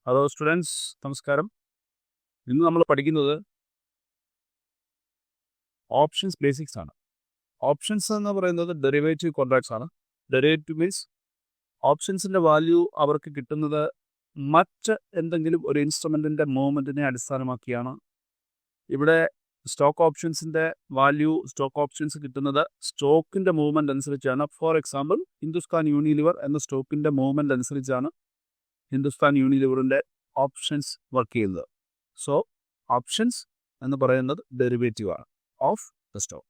Hello students, നമസ്കാരം. ഇന്ന് നമ്മൾ പഠിക്കുന്നത് ഓപ്ഷൻസ് ബേസിക്സ് ആണ്. ഓപ്ഷൻസ് എന്ന് പറയുന്നത് ഡെറിവേറ്റീവ് കോൺട്രാക്ട്സ് ആണ്. ഡെറിവേറ്റീവ് മീൻസ് ഓപ്ഷൻസിൻ്റെ വാല്യൂ അവർക്ക് കിട്ടുന്നത് മറ്റ് എന്തെങ്കിലും ഒരു ഇൻസ്ട്രുമെൻറ്റിൻ്റെ മൂവ്മെൻറ്റിനെ അടിസ്ഥാനമാക്കിയാണ്. ഇവിടെ സ്റ്റോക്ക് ഓപ്ഷൻസിൻ്റെ വാല്യൂ, സ്റ്റോക്ക് ഓപ്ഷൻസ് കിട്ടുന്നത് സ്റ്റോക്കിൻ്റെ മൂവ്മെൻറ്റ് അനുസരിച്ചാണ്. ഫോർ എക്സാമ്പിൾ, ഹിന്ദുസ്ഥാൻ യൂണിലിവർ എന്ന സ്റ്റോക്കിൻ്റെ മൂവ്മെൻറ്റ് അനുസരിച്ചാണ് ഹിന്ദുസ്ഥാൻ യൂണിലിവറിൻ്റെ ഓപ്ഷൻസ് വർക്ക് ചെയ്യുന്നത്. സോ ഓപ്ഷൻസ് എന്ന് പറയുന്നത് ഡെറിവേറ്റീവ് ആണ് ഓഫ് ദ സ്റ്റോക്ക്.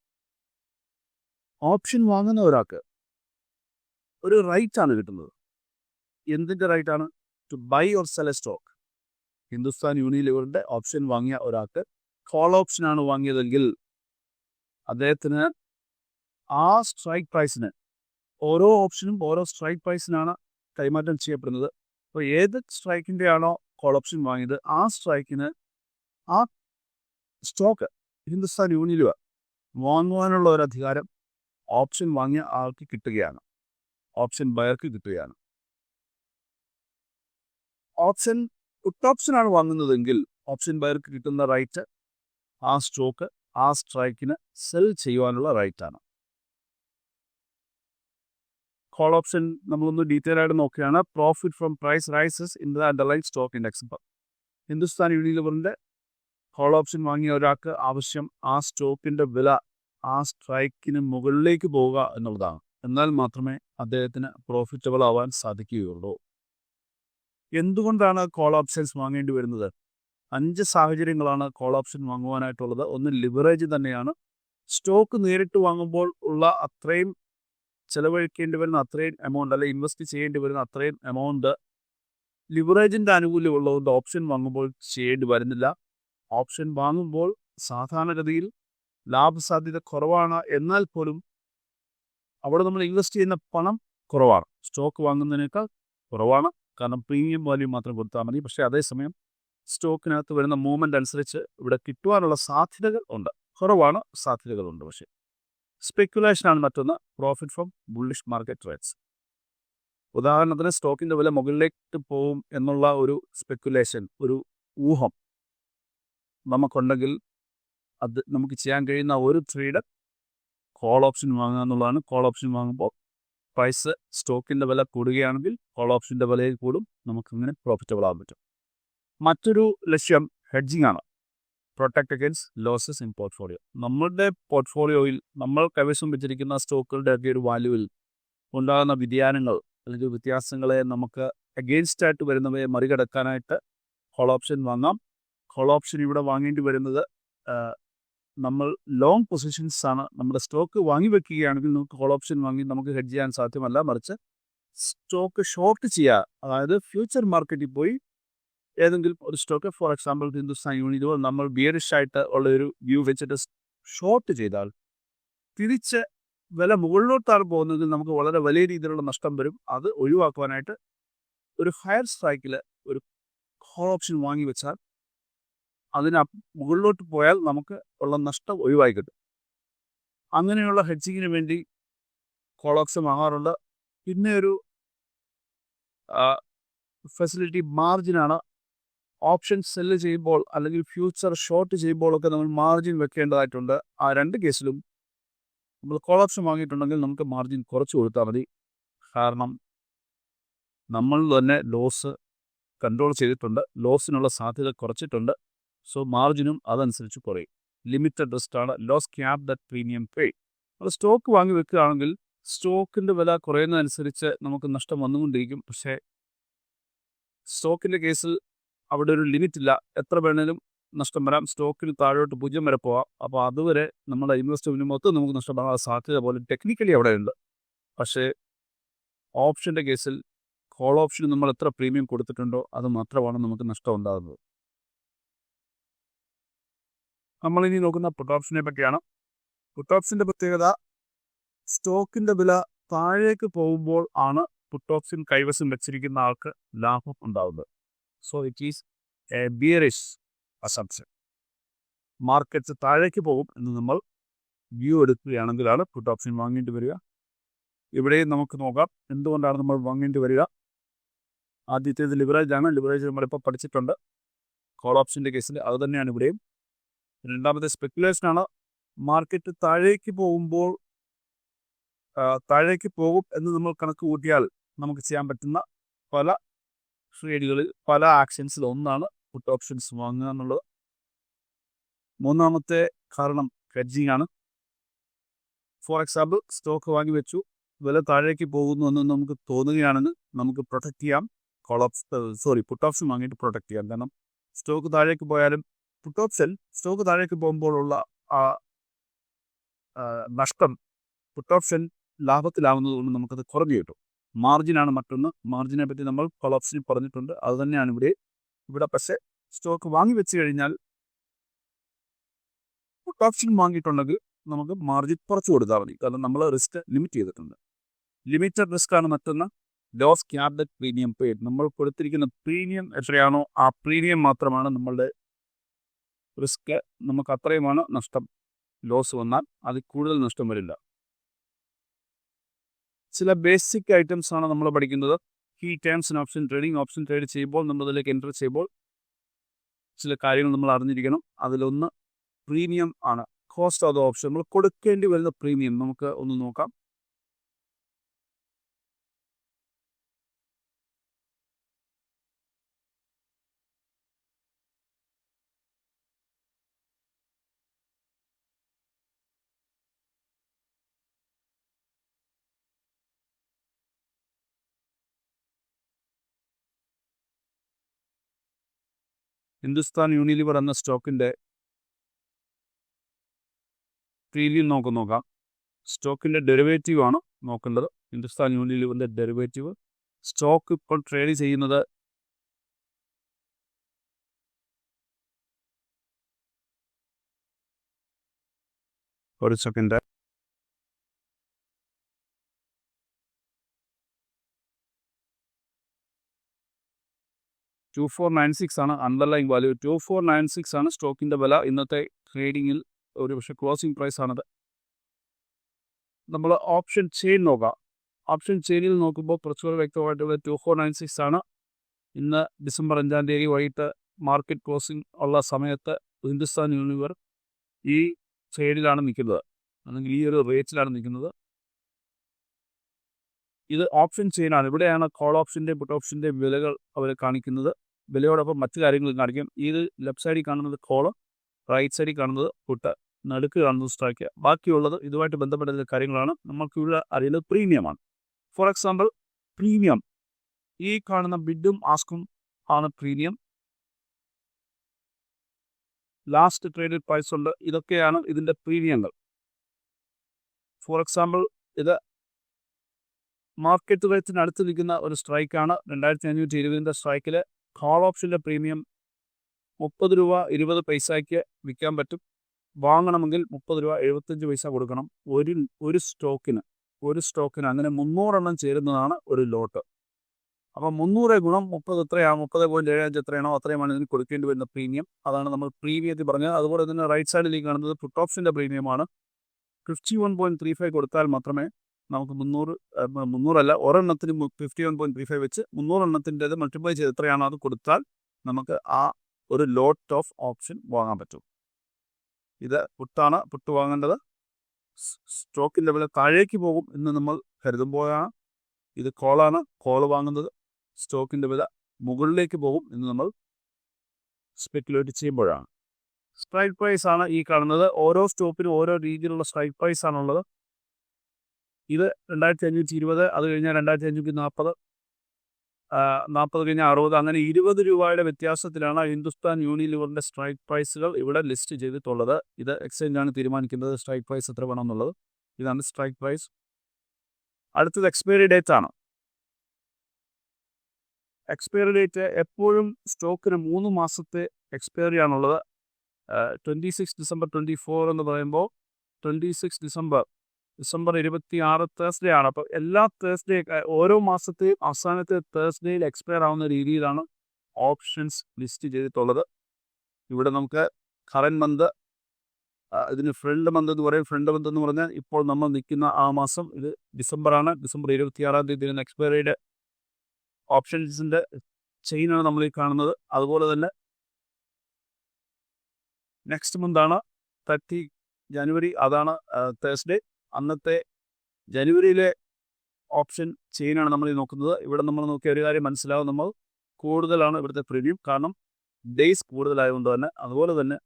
ഓപ്ഷൻ വാങ്ങുന്ന ഒരാൾക്ക് ഒരു റൈറ്റ് ആണ് കിട്ടുന്നത്. എന്തിൻ്റെ റൈറ്റ് ആണ്? To buy or sell a stock. Hindustan യൂണിലിവറിൻ്റെ ഓപ്ഷൻ വാങ്ങിയ ഒരാൾക്ക് കോൾ ഓപ്ഷനാണ് വാങ്ങിയതെങ്കിൽ അദ്ദേഹത്തിന് ആ സ്ട്രൈക്ക് പ്രൈസിന്, ഓരോ ഓപ്ഷനും ഓരോ സ്ട്രൈക്ക് പ്രൈസിനാണ് കൈമാറ്റം ചെയ്യപ്പെടുന്നത്. അപ്പോൾ ഏത് സ്ട്രൈക്കിൻ്റെ ആണോ കോൾ ഓപ്ഷൻ വാങ്ങിയത്, ആ സ്ട്രൈക്കിന് ആ സ്റ്റോക്ക് ഹിന്ദുസ്ഥാൻ യൂണിലിവർ വാങ്ങുവാനുള്ള ഒരു അധികാരം ഓപ്ഷൻ വാങ്ങിയ ആൾക്ക് കിട്ടുകയാണ്, ഓപ്ഷൻ ബയർക്ക് കിട്ടുകയാണ്. ഓപ്ഷൻ പുട്ട് ഓപ്ഷനാണ് വാങ്ങുന്നതെങ്കിൽ ഓപ്ഷൻ ബയർക്ക് കിട്ടുന്ന റൈറ്റ് ആ സ്റ്റോക്ക് ആ സ്ട്രൈക്കിന് സെൽ ചെയ്യുവാനുള്ള റൈറ്റാണ്. കോൾ ഓപ്ഷൻ നമ്മളൊന്ന് ഡീറ്റെയിൽ ആയിട്ട് നോക്കുകയാണ്. Profit from price rises in the underline stock index. Hindustan യൂണിലിവറിൻ്റെ കോൾ ഓപ്ഷൻ വാങ്ങിയ ഒരാൾക്ക് ആവശ്യം ആ സ്റ്റോക്കിൻ്റെ വില ആ സ്ട്രൈക്കിന് മുകളിലേക്ക് പോവുക എന്നുള്ളതാണ്. എന്നാൽ മാത്രമേ അദ്ദേഹത്തിന് പ്രോഫിറ്റബിൾ ആവാൻ സാധിക്കുകയുള്ളൂ. എന്തുകൊണ്ടാണ് കോൾ ഓപ്ഷൻസ് വാങ്ങേണ്ടി വരുന്നത്? 5 സാഹചര്യങ്ങളാണ് കോൾ ഓപ്ഷൻ വാങ്ങുവാനായിട്ടുള്ളത്. ഒന്ന്, ലിവറേജ് തന്നെയാണ്. സ്റ്റോക്ക് നേരിട്ട് വാങ്ങുമ്പോൾ ഉള്ള അത്രയും ചിലവഴിക്കേണ്ടി വരുന്ന അത്രയും എമൗണ്ട്, അല്ലെങ്കിൽ ഇൻവെസ്റ്റ് ചെയ്യേണ്ടി വരുന്ന അത്രയും എമൗണ്ട് ലിവറേജിൻ്റെ ആനുകൂല്യം ഉള്ളതുകൊണ്ട് ഓപ്ഷൻ വാങ്ങുമ്പോൾ ചെയ്യേണ്ടി വരുന്നില്ല. ഓപ്ഷൻ വാങ്ങുമ്പോൾ സാധാരണഗതിയിൽ ലാഭസാധ്യത കുറവാണ്. എന്നാൽ പോലും അവിടെ നമ്മൾ ഇൻവെസ്റ്റ് ചെയ്യുന്ന പണം കുറവാണ്, സ്റ്റോക്ക് വാങ്ങുന്നതിനേക്കാൾ കുറവാണ്. കാരണം പ്രീമിയം വാല്യൂ മാത്രം കൊടുത്താൽ മതി. പക്ഷേ അതേസമയം സ്റ്റോക്കിനകത്ത് വരുന്ന മൂവ്മെൻ്റ് അനുസരിച്ച് ഇവിടെ കിട്ടുവാനുള്ള സാധ്യതകൾ ഉണ്ട്, കുറവാണ്, സാധ്യതകളുണ്ട്. പക്ഷേ സ്പെക്കുലേഷനാണ് മറ്റൊന്ന്. Profit from bullish market trades. ഉദാഹരണത്തിന്, സ്റ്റോക്കിൻ്റെ വില മുകളിലേക്ക് പോകും എന്നുള്ള ഒരു സ്പെക്കുലേഷൻ, ഒരു ഊഹം നമുക്കുണ്ടെങ്കിൽ അത് നമുക്ക് ചെയ്യാൻ കഴിയുന്ന ഒരു ട്രേഡ് കോൾ ഓപ്ഷൻ വാങ്ങുക എന്നുള്ളതാണ്. കോൾ ഓപ്ഷൻ വാങ്ങുമ്പോൾ പ്രൈസ്, സ്റ്റോക്കിൻ്റെ വില കൂടുകയാണെങ്കിൽ കോൾ ഓപ്ഷൻ്റെ വിലയിൽ കൂടും, നമുക്കങ്ങനെ പ്രോഫിറ്റബിൾ ആകാൻ പറ്റും. മറ്റൊരു ലക്ഷ്യം ഹെഡ്ജിങ് ആണ്. Protect against losses in portfolio. നമ്മളുടെ പോർട്ട്ഫോളിയോയിൽ നമ്മൾ കൈവശം വെച്ചിരിക്കുന്ന സ്റ്റോക്കുകളുടെയൊക്കെ ഒരു വാല്യൂവിൽ ഉണ്ടാകുന്ന വ്യതിയാനങ്ങൾ അല്ലെങ്കിൽ വ്യത്യാസങ്ങളെ നമുക്ക് അഗെയിൻസ്റ്റ് ആയിട്ട് വരുന്നവയെ മറികടക്കാനായിട്ട് കോൾ ഓപ്ഷൻ വാങ്ങാം. കോൾ ഓപ്ഷൻ ഇവിടെ വാങ്ങേണ്ടി വരുന്നത് നമ്മൾ ലോങ് പൊസിഷൻസ് ആണ്. നമ്മുടെ സ്റ്റോക്ക് വാങ്ങി വെക്കുകയാണെങ്കിൽ നമുക്ക് കോൾ ഓപ്ഷൻ വാങ്ങി നമുക്ക് ഹെഡ്ജ് ചെയ്യാൻ സാധ്യമല്ല. മറിച്ച് സ്റ്റോക്ക് ഷോർട്ട് ചെയ്യുക, അതായത് ഫ്യൂച്ചർ മാർക്കറ്റിൽ പോയി ഏതെങ്കിലും ഒരു stock, for example Hindustan Unilever, നമ്മൾ ബിയറിഷ് ആയിട്ട് ഉള്ളൊരു വ്യൂ വെച്ചിട്ട് ഷോർട്ട് ചെയ്താൽ തിരിച്ച് വില മുകളിലോട്ടാണ് പോകുന്നതെങ്കിൽ നമുക്ക് വളരെ വലിയ രീതിയിലുള്ള നഷ്ടം വരും. അത് ഒഴിവാക്കുവാനായിട്ട് ഒരു ഹയർ സ്ട്രൈക്കിൽ ഒരു കോൾ ഓപ്ഷൻ വാങ്ങി വെച്ചാൽ അതിന് മുകളിലോട്ട് പോയാൽ നമുക്ക് ഉള്ള നഷ്ടം ഒഴിവായി കിട്ടും. അങ്ങനെയുള്ള ഹെഡ്ജിങ്ങിന് വേണ്ടി കോൾ ഓപ്ഷൻ വാങ്ങാറുണ്ട്. പിന്നെ ഒരു ഫെസിലിറ്റി മാർജിനാണ്. ഓപ്ഷൻ സെല്ല് ചെയ്യുമ്പോൾ അല്ലെങ്കിൽ ഫ്യൂച്ചർ ഷോർട്ട് ചെയ്യുമ്പോഴൊക്കെ നമ്മൾ മാർജിൻ വെക്കേണ്ടതായിട്ടുണ്ട്. ആ 2 കേസിലും നമ്മൾ കോൾ ഓപ്ഷൻ വാങ്ങിയിട്ടുണ്ടെങ്കിൽ നമുക്ക് മാർജിൻ കുറച്ച് കൊടുത്താൽ മതി. കാരണം നമ്മൾ തന്നെ ലോസ് കൺട്രോൾ ചെയ്തിട്ടുണ്ട്, ലോസിനുള്ള സാധ്യത കുറച്ചിട്ടുണ്ട്. സോ മാർജിനും അതനുസരിച്ച് കുറയും. ലിമിറ്റഡ് റിസ്ക് ആണ്. Loss cap that premium pay. നമ്മൾ സ്റ്റോക്ക് വാങ്ങി വെക്കുകയാണെങ്കിൽ സ്റ്റോക്കിൻ്റെ വില കുറയുന്നതനുസരിച്ച് നമുക്ക് നഷ്ടം വന്നുകൊണ്ടിരിക്കും. പക്ഷേ സ്റ്റോക്കിൻ്റെ കേസിൽ അവിടെ ഒരു ലിമിറ്റ് ഇല്ല, എത്ര വേണേലും നഷ്ടം വരാം. സ്റ്റോക്കിന് താഴോട്ട് 0 വരെ പോവാം. അപ്പോൾ അതുവരെ നമ്മുടെ ഇൻവെസ്റ്റ്മെൻറ്റ് മൊത്തം നമുക്ക് നഷ്ടപ്പെടാൻ സാധ്യത പോലെ ടെക്നിക്കലി അവിടെ ഉണ്ട്. പക്ഷേ ഓപ്ഷൻ്റെ കേസിൽ കോൾ ഓപ്ഷന് നമ്മൾ എത്ര പ്രീമിയം കൊടുത്തിട്ടുണ്ടോ അത് മാത്രമാണ് നമുക്ക് നഷ്ടം ഉണ്ടാകുന്നത്. നമ്മളിനി നോക്കുന്ന പുട്ട് ഓപ്ഷനെ പറ്റിയാണ്. പുട്ട് ഓപ്ഷൻ്റെ പ്രത്യേകത, സ്റ്റോക്കിൻ്റെ വില താഴേക്ക് പോകുമ്പോൾ ആണ് പുട്ട് ഓപ്ഷൻ കൈവശം വെച്ചിരിക്കുന്ന ആൾക്ക് ലാഭം ഉണ്ടാകുന്നത്. So it is A bearish assumption. Market താഴേക്ക് പോകും എന്ന് നമ്മൾ വ്യൂ എടുക്കുകയാണെങ്കിലാണ് പുട്ട് ഓപ്ഷൻ വാങ്ങേണ്ടി വരിക. ഇവിടെയും നമുക്ക് നോക്കാം എന്തുകൊണ്ടാണ് നമ്മൾ വാങ്ങേണ്ടി വരിക. ആദ്യത്തേത് ലിവറേജ് ആണ്. ലിവറേജ് നമ്മളിപ്പോൾ പഠിച്ചിട്ടുണ്ട് കോൾ ഓപ്ഷൻ്റെ കേസിൽ. അത് തന്നെയാണ് ഇവിടെയും. രണ്ടാമത്തെ സ്പെക്കുലേഷനാണ്. മാർക്കറ്റ് താഴേക്ക് പോകുമ്പോൾ താഴേക്ക് പോകും എന്ന് നമ്മൾ കണക്ക് കൂട്ടിയാൽ നമുക്ക് ചെയ്യാൻ പറ്റുന്ന പല ട്രേഡുകളിൽ പല ആക്ഷൻസിൽ ഒന്നാണ് പുട്ട് ഓപ്ഷൻസ് വാങ്ങുക എന്നുള്ളത്. മൂന്നാമത്തെ കാരണം ഹെഡ്ജിങ് ആണ്. ഫോർ എക്സാമ്പിൾ, സ്റ്റോക്ക് വാങ്ങി വെച്ചു, വില താഴേക്ക് പോകുന്നു എന്ന് നമുക്ക് തോന്നുകയാണെങ്കിൽ നമുക്ക് പ്രൊട്ടക്റ്റ് ചെയ്യാം. പുട്ട് ഓപ്ഷൻ വാങ്ങിയിട്ട് പ്രൊട്ടക്റ്റ് ചെയ്യാം. കാരണം സ്റ്റോക്ക് താഴേക്ക് പോയാലും പുട്ട് ഓപ്ഷൻ സ്റ്റോക്ക് താഴേക്ക് പോകുമ്പോഴുള്ള ആ നഷ്ടം പുട്ട് ഓപ്ഷൻ ലാഭത്തിലാവുന്നത് കൊണ്ട് നമുക്കത് കുറഞ്ഞു കിട്ടും. മാർജിനാണ് മറ്റൊന്ന്. മാർജിനെ പറ്റി നമ്മൾ കോൾ ഓപ്ഷനിൽ പറഞ്ഞിട്ടുണ്ട്. അത് തന്നെയാണ് ഇവിടെ പക്ഷേ സ്റ്റോക്ക് വാങ്ങി വെച്ച് കഴിഞ്ഞാൽ പുട്ട് ഓപ്ഷൻ വാങ്ങിയിട്ടുണ്ടെങ്കിൽ നമുക്ക് മാർജിൻ കുറച്ച് കൊടുത്താൽ മതി. കാരണം നമ്മൾ റിസ്ക് ലിമിറ്റ് ചെയ്തിട്ടുണ്ട്. ലിമിറ്റഡ് റിസ്ക് ആണ് മറ്റൊന്ന്. Loss capped premium paid. നമ്മൾ കൊടുത്തിരിക്കുന്ന പ്രീമിയം എത്രയാണോ ആ പ്രീമിയം മാത്രമാണ് നമ്മളുടെ റിസ്ക്. നമുക്ക് അത്രയുമാണ് നഷ്ടം. ലോസ് വന്നാൽ അതിൽ കൂടുതൽ നഷ്ടം വരില്ല. ചില ബേസിക് ഐറ്റംസ് ആണ് നമ്മൾ പഠിക്കുന്നത്. Key terms and option trading. Option trade ചെയ്യുമ്പോൾ നമ്മൾ അതിലേക്ക് എൻ്റർ ചെയ്യുമ്പോൾ ചില കാര്യങ്ങൾ നമ്മൾ അറിഞ്ഞിരിക്കണം. അതിലൊന്ന് പ്രീമിയം ആണ്. കോസ്റ്റ് ഓഫ് ദ ഓപ്ഷൻ, നമ്മൾ കൊടുക്കേണ്ടി വരുന്ന പ്രീമിയം നമുക്ക് ഒന്ന് നോക്കാം. ഹിന്ദുസ്ഥാൻ യൂണിലിവർ എന്ന സ്റ്റോക്കിൻ്റെ പ്രീമിയം നോക്കാം. സ്റ്റോക്കിൻ്റെ ഡെറിവേറ്റീവ് ആണ് നോക്കേണ്ടത്. ഹിന്ദുസ്ഥാൻ യൂണിലിവറിൻ്റെ ഡെറിവേറ്റീവ്. സ്റ്റോക്ക് ഇപ്പോൾ ട്രേഡ് ചെയ്യുന്നത് ഒരു സെക്കൻഡ്, 2496 ആണ് അണ്ടർലൈങ് വാല്യൂ. 2496 ആണ് സ്റ്റോക്കിൻ്റെ വില ഇന്നത്തെ ട്രേഡിങ്ങിൽ. ഒരു പക്ഷേ ക്ലോസിംഗ് പ്രൈസ് ആണത്. നമ്മൾ ഓപ്ഷൻ ചെയിൻ നോക്കാം. ഓപ്ഷൻ ചെയിനിൽ നോക്കുമ്പോൾ കുറച്ചുകൂടെ വ്യക്തമായിട്ടുള്ള 2496 ആണ്. ഇന്ന് ഡിസംബർ 5-ാം തീയതി വൈകിട്ട് മാർക്കറ്റ് ക്ലോസിംഗ് ഉള്ള സമയത്ത് ഹിന്ദുസ്ഥാൻ യൂണിലിവർ ഈ ട്രേഡിലാണ് നിൽക്കുന്നത്, അല്ലെങ്കിൽ ഈ ഒരു റേറ്റിലാണ് നിൽക്കുന്നത്. ഇത് ഓപ്ഷൻ ചെയിനാണ്. ഇവിടെയാണ് കോൾ ഓപ്ഷൻ്റെ പുട്ട് ഓപ്ഷൻ്റെ വിലകൾ അവർ കാണിക്കുന്നത്. വിലയോടൊപ്പം മറ്റു കാര്യങ്ങളും കാണിക്കും. ഇത് ലെഫ്റ്റ് സൈഡിൽ കാണുന്നത് കോള്, റൈറ്റ് സൈഡിൽ കാണുന്നത് പുട്ട്, നടുക്ക് കാണുന്നത് സ്ട്രൈക്ക്. ബാക്കിയുള്ളത് ഇതുമായിട്ട് ബന്ധപ്പെട്ട കാര്യങ്ങളാണ്. നമുക്കിവിടെ അറിയുന്നത് പ്രീമിയമാണ്. ഫോർ എക്സാമ്പിൾ, പ്രീമിയം ഈ കാണുന്ന ബിഡും ആസ്കും ആണ് പ്രീമിയം. ലാസ്റ്റ് ട്രേഡഡ് പ്രൈസ് ഉണ്ട്. ഇതൊക്കെയാണ് ഇതിൻ്റെ പ്രീമിയങ്ങൾ. ഫോർ എക്സാമ്പിൾ, ഇത് മാർക്കറ്റ് റേറ്റിന് അടുത്ത് നിൽക്കുന്ന ഒരു സ്ട്രൈക്കാണ്. 2520 സ്ട്രൈക്കിൽ കോൾ ഓപ്ഷൻ്റെ പ്രീമിയം 30 രൂപ 20 പൈസയ്ക്ക് വിൽക്കാൻ പറ്റും. വാങ്ങണമെങ്കിൽ 30 രൂപ 75 പൈസ കൊടുക്കണം. ഒരു സ്റ്റോക്കിന് അങ്ങനെ 300 എണ്ണം ചേരുന്നതാണ് ഒരു ലോട്ട്. അപ്പോൾ 300 ഗുണം 30 എത്രയാണ്? 30.75 എത്രയാണോ അത്രയുമാണ് ഇതിന് കൊടുക്കേണ്ടി വരുന്ന പ്രീമിയം. അതാണ് നമ്മൾ പ്രീമിയത്തിൽ പറഞ്ഞത്. അതുപോലെ തന്നെ റൈറ്റ് സൈഡിലേക്ക് കാണുന്നത് പുട്ട് ഓപ്ഷൻ്റെ പ്രീമിയമാണ്. 51.35 കൊടുത്താൽ മാത്രമേ നമുക്ക് 300 അല്ല, ഒരെണ്ണത്തിന് 51.35 വെച്ച് 300 എണ്ണത്തിൻ്റെത് മൾട്ടിപ്ലൈ ചെയ്ത് എത്രയാണോ അത് കൊടുത്താൽ നമുക്ക് ആ ഒരു ലോട്ട് ഓഫ് ഓപ്ഷൻ വാങ്ങാൻ പറ്റും. ഇത് പുട്ടാണ്. പുട്ട് വാങ്ങേണ്ടത് സ്റ്റോക്കിൻ്റെ വില താഴേക്ക് പോകും എന്ന് നമ്മൾ കരുതുമ്പോഴാണ്. ഇത് കോളാണ്. കോള് വാങ്ങുന്നത് സ്റ്റോക്കിൻ്റെ വില മുകളിലേക്ക് പോകും എന്ന് നമ്മൾ സ്പെക്കുലേറ്റ് ചെയ്യുമ്പോഴാണ്. സ്ട്രൈക്ക് പ്രൈസ് ആണ് ഈ കാണുന്നത്. ഓരോ സ്റ്റോപ്പിനും ഓരോ രീതിയിലുള്ള സ്ട്രൈക്ക് പ്രൈസ് ആണുള്ളത്. ഇത് 2520, അത് കഴിഞ്ഞാൽ 2540, 40 കഴിഞ്ഞാൽ 60, അങ്ങനെ 20 രൂപയുടെ വ്യത്യാസത്തിലാണ് ഹിന്ദുസ്ഥാൻ യൂണിലിവറിൻ്റെ സ്ട്രൈക്ക് പ്രൈസുകൾ ഇവിടെ ലിസ്റ്റ് ചെയ്തിട്ടുള്ളത്. ഇത് എക്സ്ചേഞ്ചാണ് തീരുമാനിക്കുന്നത് സ്ട്രൈക്ക് പ്രൈസ് എത്ര വേണം എന്നുള്ളത്. ഇതാണ് സ്ട്രൈക്ക് പ്രൈസ്. അടുത്തത് എക്സ്പയറി ഡേറ്റ് ആണ്. എക്സ്പയറി ഡേറ്റ് എപ്പോഴും സ്റ്റോക്കിന് 3 മാസത്തെ എക്സ്പയറി ആണുള്ളത്. 26 ഡിസംബർ 24 എന്ന് പറയുമ്പോൾ 26 ഡിസംബർ 26 തേഴ്സ്ഡേ ആണ്. അപ്പോൾ എല്ലാ തേഴ്സ്ഡേ, ഓരോ മാസത്തെയും അവസാനത്തെ തേഴ്സ്ഡേയിൽ എക്സ്പയർ ആവുന്ന രീതിയിലാണ് ഓപ്ഷൻസ് ലിസ്റ്റ് ചെയ്തിട്ടുള്ളത്. ഇവിടെ നമുക്ക് കറൻറ്റ് മന്ത്, ഇതിന് ഫ്രണ്ട് മന്ത് എന്ന് പറയും. ഫ്രണ്ട് മന്ത് എന്ന് പറഞ്ഞാൽ ഇപ്പോൾ നമ്മൾ നിൽക്കുന്ന ആ മാസം ഇത് ഡിസംബറാണ്. ഡിസംബർ 26-ാം തീയതി എക്സ്പയറിയുടെ ഓപ്ഷൻസിൻ്റെ ചെയിനാണ് നമ്മൾ ഈ കാണുന്നത്. അതുപോലെ തന്നെ നെക്സ്റ്റ് മന്താണ് 30 ജനുവരി, അതാണ് തേഴ്സ്ഡേ. അന്നത്തെ ജനുവരിയിലെ ഓപ്ഷൻ ചെയിനാണ് നമ്മൾ ഈ നോക്കുന്നത്. ഇവിടെ നമ്മൾ നോക്കിയ ഒരു കാര്യം മനസ്സിലാവും, നമ്മൾ കൂടുതലാണ് ഇവിടുത്തെ പ്രീമിയം, കാരണം ഡേയ്സ് കൂടുതലായതുകൊണ്ട് തന്നെ. അതുപോലെ തന്നെ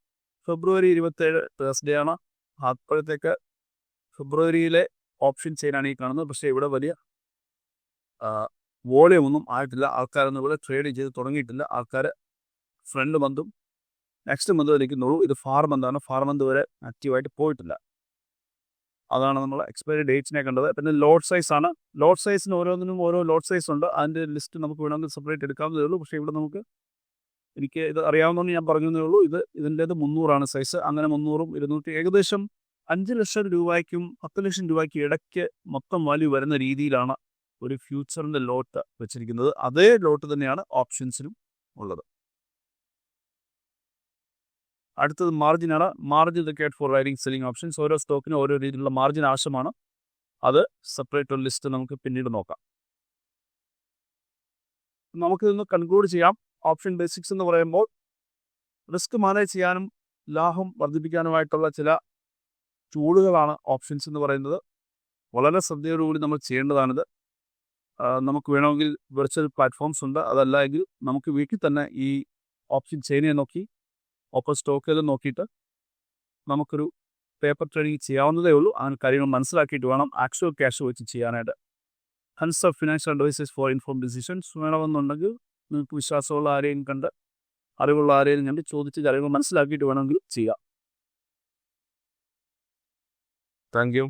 ഫെബ്രുവരി 27 തേഴ്സ്ഡേ ആണ്. അപ്പോഴത്തേക്ക് ഫെബ്രുവരിയിലെ ഓപ്ഷൻ ചെയിനാണ് ഈ കാണുന്നത്. പക്ഷേ ഇവിടെ വലിയ വോളിയം ഒന്നും ആയിട്ടില്ല. ആൾക്കാരൊന്നും ഇവിടെ ട്രേഡ് ചെയ്ത് തുടങ്ങിയിട്ടില്ല. ആൾക്കാർ ഫ്രണ്ട് മന്തും നെക്സ്റ്റ് മന്ത് വരയ്ക്കുന്നുള്ളൂ. ഇത് ഫാർ മന്താണ്. ഫാർ മന്ത് വരെ ആക്റ്റീവായിട്ട് പോയിട്ടില്ല. അതാണ് നമ്മൾ എക്സ്പയറി ഡേറ്റ്സിനെ കണ്ടത്. പിന്നെ ലോട്ട് സൈസ് ആണ്. ലോട്ട് സൈസിന് ഓരോന്നിനും ഓരോ ലോട്ട് സൈസ് ഉണ്ട്. അതിൻ്റെ ലിസ്റ്റ് നമുക്ക് വേണമെങ്കിൽ സെപ്പറേറ്റ് എടുക്കാവുന്നതേ ഉള്ളൂ. പക്ഷേ ഇവിടെ എനിക്ക് ഇത് അറിയാവുന്നതുകൊണ്ട് ഞാൻ പറഞ്ഞതേ ഉള്ളൂ. ഇതിൻ്റേത് 300 സൈസ്. അങ്ങനെ 300ഉം 200 ഏകദേശം 5 ലക്ഷം രൂപയ്ക്കും 10 ലക്ഷം രൂപയ്ക്കും ഇടയ്ക്ക് മൊത്തം വാല്യൂ വരുന്ന രീതിയിലാണ് ഒരു ഫ്യൂച്ചറിൻ്റെ ലോട്ട് വെച്ചിരിക്കുന്നത്. അതേ ലോട്ട് തന്നെയാണ് ഓപ്ഷൻസിനും ഉള്ളത്. അടുത്തത് മാർജിനാണ്. Margin required for writing selling options. ഓരോ സ്റ്റോക്കിനും ഓരോ രീതിയിലുള്ള മാർജിൻ ആവശ്യമാണ്. അത് സെപ്പറേറ്റ് ഒരു ലിസ്റ്റ് നമുക്ക് പിന്നീട് നോക്കാം. നമുക്കിതൊന്ന് കൺക്ലൂഡ് ചെയ്യാം. ഓപ്ഷൻ ബേസിക്സ് എന്ന് പറയുമ്പോൾ റിസ്ക് മാനേജ് ചെയ്യാനും ലാഭം വർദ്ധിപ്പിക്കാനുമായിട്ടുള്ള ചില ടൂളുകളാണ് ഓപ്ഷൻസ് എന്ന് പറയുന്നത്. വളരെ ശ്രദ്ധയോടുകൂടി നമ്മൾ ചെയ്യേണ്ടതാണിത്. നമുക്ക് വേണമെങ്കിൽ വെർച്വൽ പ്ലാറ്റ്ഫോംസ് ഉണ്ട്. അതല്ല എങ്കിൽ നമുക്ക് വീട്ടിൽ തന്നെ ഈ ഓപ്ഷൻ ചെയിനെ നോക്കി ഓപ്പൺ സ്റ്റോക്കുകൾ നോക്കിയിട്ട് നമുക്കൊരു പേപ്പർ ട്രേഡിങ് ചെയ്യാവുന്നതേ ഉള്ളൂ. അങ്ങനെ കാര്യങ്ങൾ മനസ്സിലാക്കിയിട്ട് വേണം ആക്ച്വൽ ക്യാഷ് വെച്ച് ചെയ്യാനായിട്ട്. Hands of financial advisors for inform decisions വേണമെന്നുണ്ടെങ്കിൽ നിങ്ങൾക്ക് വിശ്വാസമുള്ള ആരെയും കണ്ട്, അറിവുള്ള ആരെയും കണ്ട് ചോദിച്ച് കാര്യങ്ങൾ മനസ്സിലാക്കിയിട്ട് വേണമെങ്കിൽ ചെയ്യാം. Thank you.